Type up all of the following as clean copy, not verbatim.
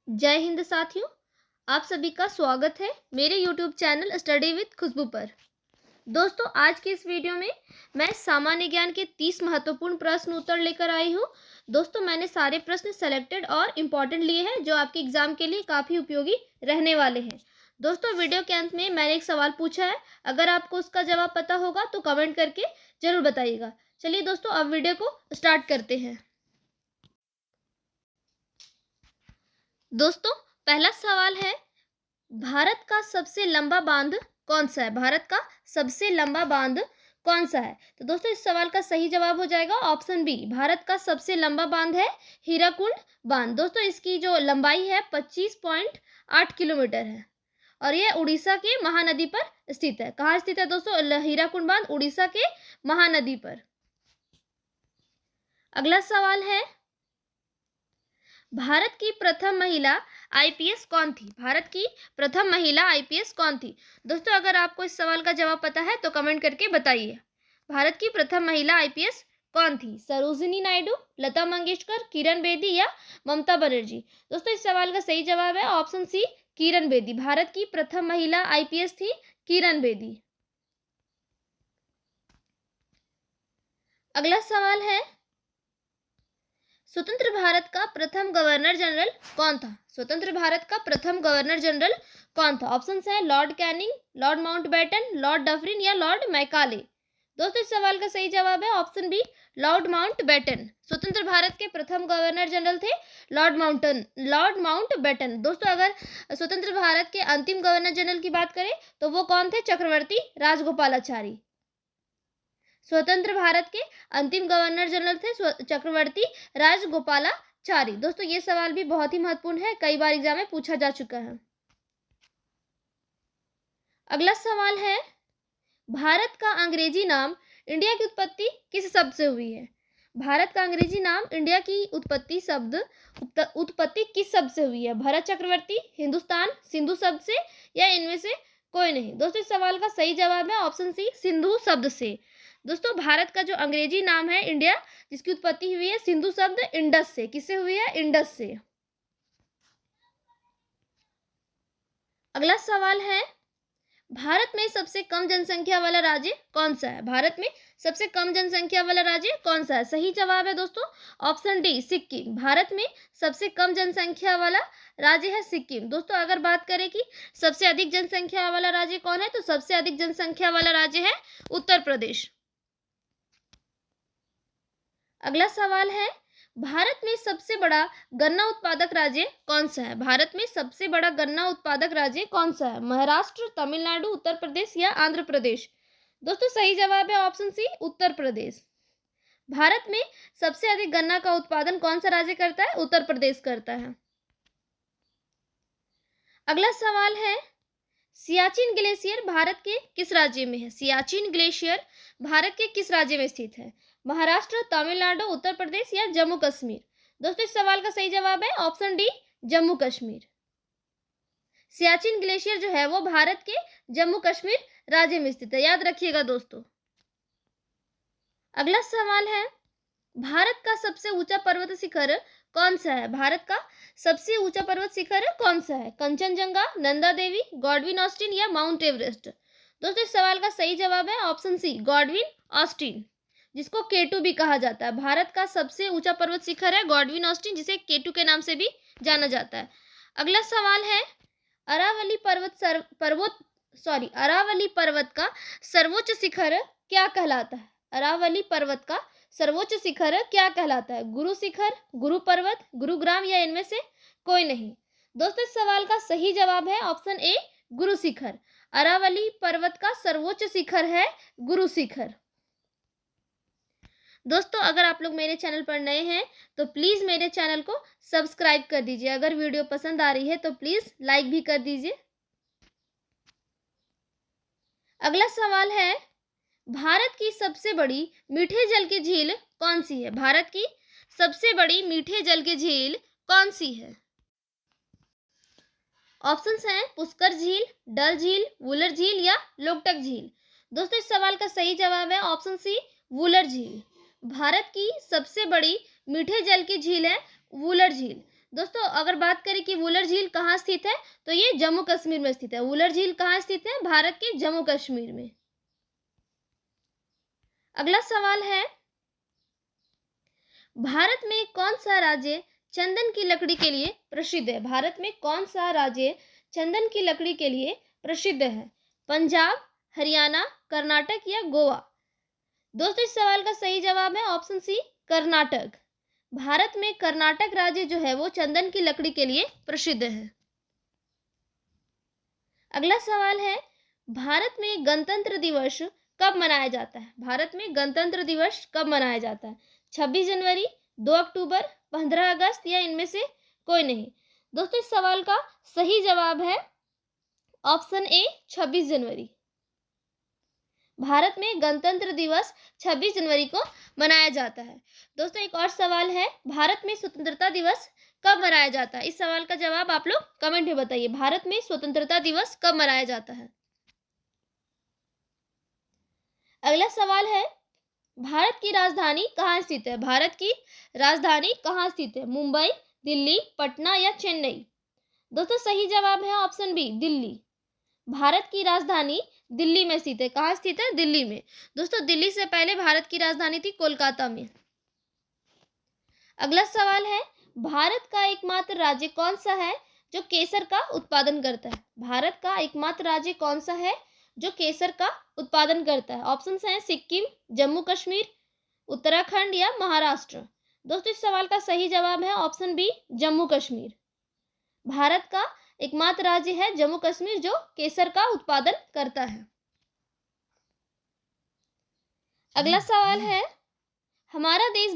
जय हिंद साथियों, आप सभी का स्वागत है मेरे YouTube चैनल स्टडी विद खुशबू पर। दोस्तों, आज की इस वीडियो में मैं सामान्य ज्ञान के 30 महत्वपूर्ण प्रश्न उत्तर लेकर आई हूँ। दोस्तों, मैंने सारे प्रश्न सेलेक्टेड और इम्पॉर्टेंट लिए हैं जो आपके एग्जाम के लिए काफ़ी उपयोगी रहने वाले हैं। दोस्तों, वीडियो के अंत में मैंने एक सवाल पूछा है, अगर आपको उसका जवाब पता होगा तो कमेंट करके जरूर बताइएगा। चलिए दोस्तों, अब वीडियो को स्टार्ट करते हैं। दोस्तों, पहला सवाल है, भारत का सबसे लंबा बांध कौन सा है? भारत का सबसे लंबा बांध कौन सा है? तो दोस्तों, इस सवाल का सही जवाब हो जाएगा ऑप्शन बी। भारत का सबसे लंबा बांध है हीराकुंड बांध। दोस्तों, इसकी जो लंबाई है 25.8 किलोमीटर है और यह उड़ीसा के महानदी पर स्थित है। कहाँ स्थित है दोस्तों? हीराकुंड बांध उड़ीसा के महानदी पर। अगला सवाल है, भारत की प्रथम महिला आईपीएस कौन थी? भारत की प्रथम महिला आईपीएस कौन थी? दोस्तों, अगर आपको इस सवाल का जवाब पता है तो कमेंट करके बताइए। भारत की प्रथम महिला आईपीएस कौन थी? सरोजिनी नायडू, लता मंगेशकर, किरण बेदी या ममता बनर्जी? दोस्तों, इस सवाल का सही जवाब है ऑप्शन सी, किरण बेदी। भारत की प्रथम महिला आईपीएस थी किरण बेदी। अगला सवाल है, स्वतंत्र भारत का प्रथम गवर्नर जनरल कौन था? स्वतंत्र भारत का प्रथम गवर्नर जनरल कौन था? ऑप्शन है Lord Canning, Lord Mountbatten, Lord Dufferin या लॉर्ड मैकाले? दोस्तों, इस सवाल का सही जवाब है ऑप्शन बी, लॉर्ड माउंटबेटन। स्वतंत्र भारत के प्रथम गवर्नर जनरल थे लॉर्ड माउंटबेटन। दोस्तों, अगर स्वतंत्र भारत के अंतिम गवर्नर जनरल की बात करें तो वो कौन थे? चक्रवर्ती राजगोपालाचारी। स्वतंत्र भारत के अंतिम गवर्नर जनरल थे चक्रवर्ती राजगोपालाचारी। दोस्तों, ये सवाल भी बहुत ही महत्वपूर्ण है, कई बार एग्जाम में पूछा जा चुका है। अगला सवाल है, भारत का अंग्रेजी नाम इंडिया की उत्पत्ति किस शब्द से हुई है? भारत का अंग्रेजी नाम इंडिया की उत्पत्ति किस शब्द से हुई है? भरत चक्रवर्ती, हिंदुस्तान, सिंधु शब्द से या इनमें से कोई नहीं? दोस्तों, इस सवाल का सही जवाब है ऑप्शन सी, सिंधु शब्द से। दोस्तों, भारत का जो अंग्रेजी नाम है इंडिया, जिसकी उत्पत्ति हुई है सिंधु शब्द इंडस से। किससे हुई है? इंडस से। अगला सवाल है, भारत में सबसे कम जनसंख्या वाला राज्य कौन सा है? भारत में सबसे कम जनसंख्या वाला राज्य कौन सा है? सही जवाब है दोस्तों ऑप्शन डी, सिक्किम। भारत में सबसे कम जनसंख्या वाला राज्य है सिक्किम। दोस्तों, अगर बात करें कि सबसे अधिक जनसंख्या वाला राज्य कौन है, तो सबसे अधिक जनसंख्या वाला राज्य है उत्तर प्रदेश। अगला सवाल है, भारत में सबसे बड़ा गन्ना उत्पादक राज्य कौन सा है? भारत में सबसे बड़ा गन्ना उत्पादक राज्य कौन सा है? महाराष्ट्र, तमिलनाडु, उत्तर प्रदेश या आंध्र प्रदेश? दोस्तों, सही जवाब है ऑप्शन सी, उत्तर प्रदेश। भारत में सबसे अधिक गन्ना का उत्पादन कौन सा राज्य करता है? उत्तर प्रदेश करता है। अगला सवाल है, सियाचिन ग्लेशियर भारत के किस राज्य में है? सियाचिन ग्लेशियर भारत के किस राज्य में स्थित है? महाराष्ट्र, तमिलनाडु, उत्तर प्रदेश या जम्मू कश्मीर? दोस्तों, इस सवाल का सही जवाब है option D, Jammu Kashmir. Siachen glacier जो है वो भारत के जम्मू कश्मीर राज्य में स्थित है, याद रखिएगा दोस्तों। अगला सवाल है, भारत का सबसे ऊंचा पर्वत शिखर कौन सा है? भारत का सबसे ऊंचा पर्वत शिखर कौन सा है? कंचनजंगा, नंदा देवी, गॉडविन ऑस्टिन या माउंट एवरेस्ट? दोस्तों, इस सवाल का सही जवाब है ऑप्शन सी, गॉडविन ऑस्टिन, जिसको केटू भी कहा जाता है। भारत का सबसे ऊंचा पर्वत शिखर है गॉडविन ऑस्टिन, जिसे केटू के नाम से भी जाना जाता है। अगला सवाल है, अरावली पर्वत का सर्वोच्च शिखर क्या कहलाता है? अरावली पर्वत का सर्वोच्च शिखर क्या कहलाता है? गुरु शिखर, गुरु पर्वत, गुरुग्राम या इनमें से कोई नहीं? दोस्तों, इस सवाल का सही जवाब है ऑप्शन ए, गुरु शिखर। अरावली पर्वत का सर्वोच्च शिखर है गुरु शिखर। दोस्तों, अगर आप लोग मेरे चैनल पर नए हैं तो प्लीज मेरे चैनल को सब्सक्राइब कर दीजिए। अगर वीडियो पसंद आ रही है तो प्लीज लाइक भी कर दीजिए। अगला सवाल है, भारत की सबसे बड़ी मीठे जल की झील कौन सी है? भारत की सबसे बड़ी मीठे जल की झील कौन सी है? ऑप्शंस हैं पुष्कर झील, डल झील, वुलर झील या लोकटक झील? दोस्तों, इस सवाल का सही जवाब है ऑप्शन सी, वुलर झील। भारत की सबसे बड़ी मीठे जल की झील है वुलर झील। दोस्तों अगर बात करें कि वुलर झील कहाँ स्थित है, तो ये जम्मू कश्मीर में स्थित है। वुलर झील कहाँ स्थित है? भारत के जम्मू कश्मीर में। अगला सवाल है, भारत में कौन सा राज्य चंदन की लकड़ी के लिए प्रसिद्ध है? भारत में कौन सा राज्य चंदन की लकड़ी के लिए प्रसिद्ध है? पंजाब, हरियाणा, कर्नाटक या गोवा? दोस्तों इस सवाल का सही जवाब है ऑप्शन सी, कर्नाटक। भारत में कर्नाटक राज्य जो है वो चंदन की लकड़ी के लिए प्रसिद्ध है। अगला सवाल है, भारत में गणतंत्र दिवस कब मनाया जाता है? भारत में गणतंत्र दिवस कब मनाया जाता है? 26 जनवरी, 2 अक्टूबर, 15 अगस्त या इनमें से कोई नहीं? दोस्तों इस सवाल का सही जवाब है ऑप्शन ए, 26 जनवरी। भारत में गणतंत्र दिवस 26 जनवरी को मनाया जाता है। दोस्तों एक और सवाल है, भारत में स्वतंत्रता दिवस कब मनाया जाता है? इस सवाल का जवाब आप लोग कमेंट में बताइए। भारत में स्वतंत्रता दिवस कब मनाया जाता है? अगला सवाल है, भारत की राजधानी कहाँ स्थित है? भारत की राजधानी कहाँ स्थित है? मुंबई, दिल्ली, पटना या चेन्नई? दोस्तों सही जवाब है ऑप्शन बी, दिल्ली। भारत की राजधानी दिल्ली में स्थित है। कहाँ स्थित है? दिल्ली में। दोस्तों दिल्ली से पहले भारत की राजधानी थी कोलकाता में। अगला सवाल है, भारत का एकमात्र राज्य कौन सा है जो केसर का उत्पादन करता है? भारत का एकमात्र राज्य कौन सा है जो केसर का उत्पादन करता है? ऑप्शंस हैं सिक्किम, जम्मू कश्मीर, उत्तराखंड या महाराष्ट्र? दोस्तों इस सवाल का सही जवाब है ऑप्शन बी, जम्मू कश्मीर। भारत का एकमात्र राज्य है जम्मू कश्मीर जो केसर का उत्पादन करता है। अगला सवाल है, हमारा देश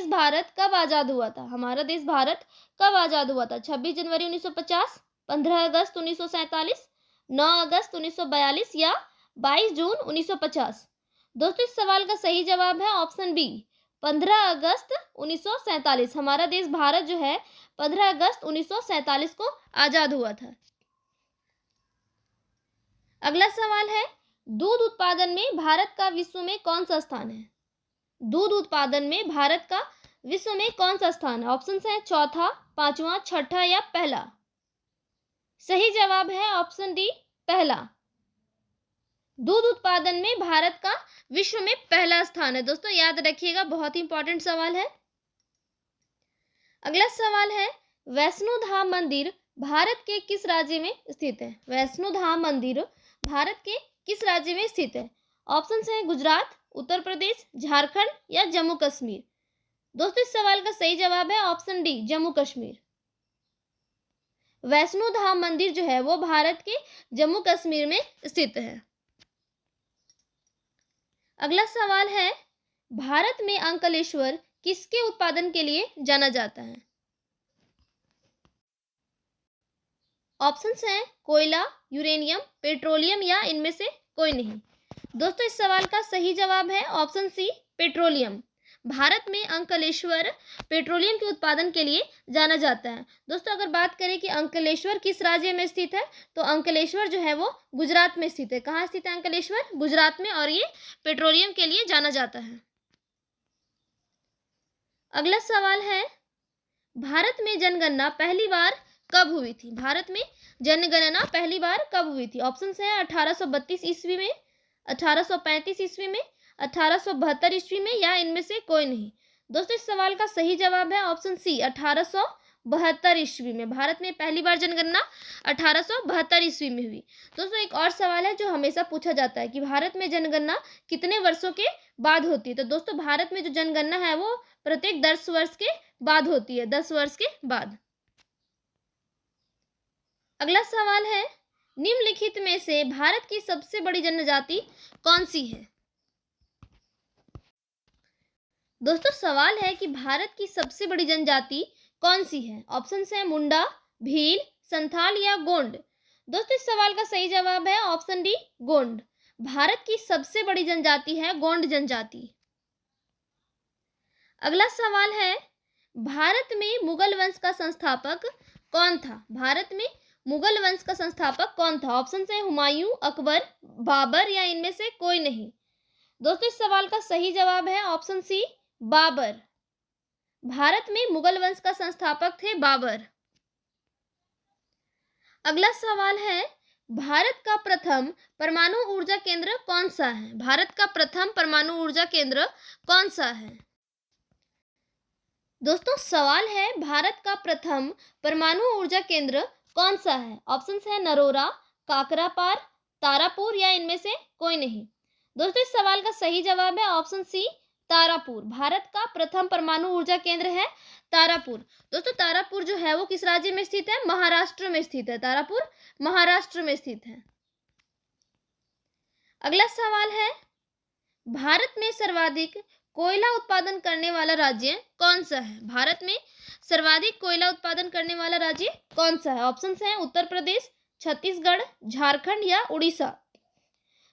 भारत कब आजाद हुआ था? हमारा देश भारत कब आजाद हुआ था? 26 जनवरी 1950, 15 अगस्त 1947, 9 अगस्त 1942 या 22 जून 1950? दोस्तों इस सवाल का सही जवाब है ऑप्शन बी, 15 अगस्त 1947। हमारा देश भारत जो है 15 अगस्त 1947 को आजाद हुआ था। अगला सवाल है, दूध उत्पादन में भारत का विश्व में कौन सा स्थान है? दूध उत्पादन में भारत का विश्व में कौन सा स्थान है? ऑप्शंस हैं चौथा, पांचवा, छठा या पहला? सही जवाब है ऑप्शन डी, पहला। दूध उत्पादन में भारत का विश्व में पहला स्थान है। दोस्तों याद रखिएगा, बहुत ही इंपॉर्टेंट सवाल है। अगला सवाल है, वैष्णो धाम मंदिर भारत के किस राज्य में स्थित है? वैष्णो धाम मंदिर भारत के किस राज्य में स्थित है? ऑप्शंस हैं गुजरात, उत्तर प्रदेश, झारखंड या जम्मू कश्मीर? दोस्तों इस सवाल का सही जवाब है ऑप्शन डी, जम्मू कश्मीर। वैष्णो धाम मंदिर जो है वो भारत के जम्मू कश्मीर में स्थित है। अगला सवाल है, भारत में अंकलेश्वर किसके उत्पादन के लिए जाना जाता है? ऑप्शंस हैं कोयला, यूरेनियम, पेट्रोलियम या इनमें से कोई नहीं? दोस्तों इस सवाल का सही जवाब है ऑप्शन सी, पेट्रोलियम। भारत में अंकलेश्वर पेट्रोलियम के उत्पादन के लिए जाना जाता है। दोस्तों अगर बात करें कि अंकलेश्वर किस राज्य में स्थित है, तो अंकलेश्वर जो है वो गुजरात में स्थित है। कहाँ स्थित है अंकलेश्वर? गुजरात में, और ये पेट्रोलियम के लिए जाना जाता है। अगला सवाल है, भारत में जनगणना पहली बार कब हुई थी? भारत में जनगणना पहली बार कब हुई थी? ऑप्शंस हैं 1832 ईस्वी में, 1835 ईस्वी में, 1872 ईस्वी में या इनमें से कोई नहीं? दोस्तों इस सवाल का सही जवाब है ऑप्शन सी, 1872 ईस्वी में। भारत में पहली बार जनगणना 1872 ईस्वी में हुई। दोस्तों एक और सवाल है जो हमेशा पूछा जाता है कि भारत में जनगणना कितने वर्षों के बाद होती है? तो दोस्तों भारत में जो जनगणना है वो प्रत्येक 10 वर्ष के बाद होती है, 10 वर्ष के बाद। अगला सवाल है, निम्नलिखित में से भारत की सबसे बड़ी जनजाति कौन सी है? दोस्तों सवाल है कि भारत की सबसे बड़ी जनजाति कौन सी है? ऑप्शंस हैं मुंडा, भील, संथाल या गोंड? दोस्तों इस सवाल का सही जवाब है ऑप्शन डी, गोंड। भारत की सबसे बड़ी जनजाति है गोंड जनजाति। अगला सवाल है, भारत में मुगल वंश का संस्थापक कौन था? भारत में मुगल वंश का संस्थापक कौन था? ऑप्शन है हुमायूं, अकबर, बाबर या इनमें से कोई नहीं? दोस्तों इस सवाल का सही जवाब है ऑप्शन सी, बाबर। भारत में मुगल वंश का संस्थापक थे बाबर। अगला सवाल है, भारत का प्रथम परमाणु ऊर्जा केंद्र कौन सा है? भारत का प्रथम परमाणु ऊर्जा केंद्र कौन सा है? दोस्तों सवाल है, भारत का प्रथम परमाणु ऊर्जा केंद्र कौन सा है? ऑप्शंस है नरोरा, काकरापार, तारापुर या इनमें से कोई नहीं। दोस्तों इस सवाल का सही जवाब है ऑप्शन सी, तारापुर। भारत का प्रथम परमाणु ऊर्जा केंद्र है तारापुर। दोस्तों तारापुर जो है वो किस राज्य में स्थित है? महाराष्ट्र में स्थित है। तारापुर महाराष्ट्र में स्थित है। अगला सवाल है, भारत में सर्वाधिक कोयला उत्पादन करने वाला राज्य कौन सा है? भारत में सर्वाधिक कोयला उत्पादन करने वाला राज्य कौन सा है? ऑप्शंस हैं उत्तर प्रदेश, छत्तीसगढ़, झारखंड या उड़ीसा।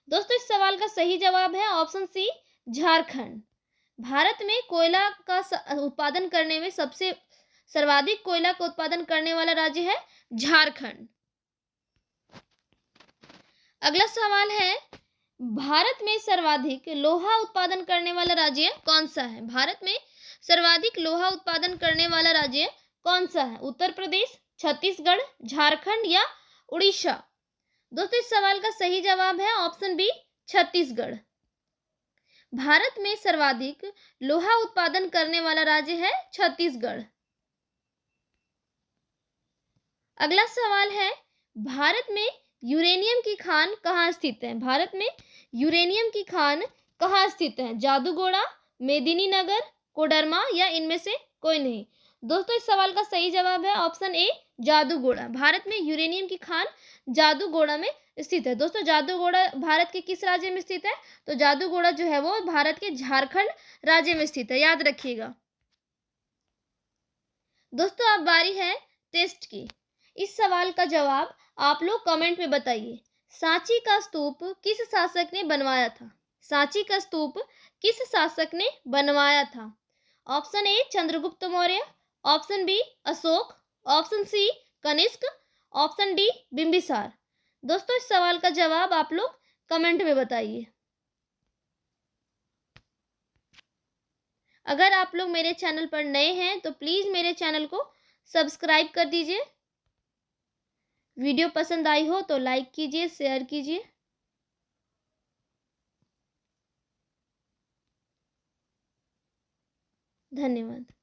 दोस्तों इस सवाल का सही जवाब है ऑप्शन सी, झारखंड। भारत में कोयला का उत्पादन करने में सबसे सर्वाधिक कोयला का उत्पादन करने वाला राज्य है झारखंड। अगला सवाल है, भारत में सर्वाधिक लोहा उत्पादन करने वाला राज्य कौन सा है? भारत में सर्वाधिक लोहा उत्पादन करने वाला राज्य कौन सा है? उत्तर प्रदेश, छत्तीसगढ़, झारखंड या उड़ीसा। दोस्तों इस सवाल का सही जवाब है ऑप्शन बी, छत्तीसगढ़। भारत में सर्वाधिक लोहा उत्पादन करने वाला राज्य है छत्तीसगढ़। अगला सवाल है, भारत में यूरेनियम की खान कहाँ स्थित है? भारत में यूरेनियम की खान कहाँ स्थित है? जादूगोड़ा, मेदिनीनगर, कोडरमा या इनमें से कोई नहीं। दोस्तों इस सवाल का सही जवाब है ऑप्शन ए, जादूगोड़ा। भारत में यूरेनियम की खान जादूगोड़ा में स्थित है। दोस्तों जादूगोड़ा भारत के किस राज्य में स्थित है? तो जादूगोड़ा जो है वो भारत के झारखंड राज्य में स्थित है, याद रखिएगा। दोस्तों अब बारी है टेस्ट की। इस सवाल का जवाब आप लोग कमेंट में बताइए। सांची का स्तूप किस शासक ने बनवाया था? सांची का स्तूप किस शासक ने बनवाया था? Option A Chandragupta Maurya, option B Ashok, option C Kanishka, option D Bimbisara. दोस्तों इस सवाल का जवाब आप लोग कमेंट में बताइए। अगर आप लोग मेरे चैनल पर नए हैं तो प्लीज़ मेरे चैनल को सब्सक्राइब कर दीजिए। वीडियो पसंद आई हो तो लाइक कीजिए, शेयर कीजिए। धन्यवाद।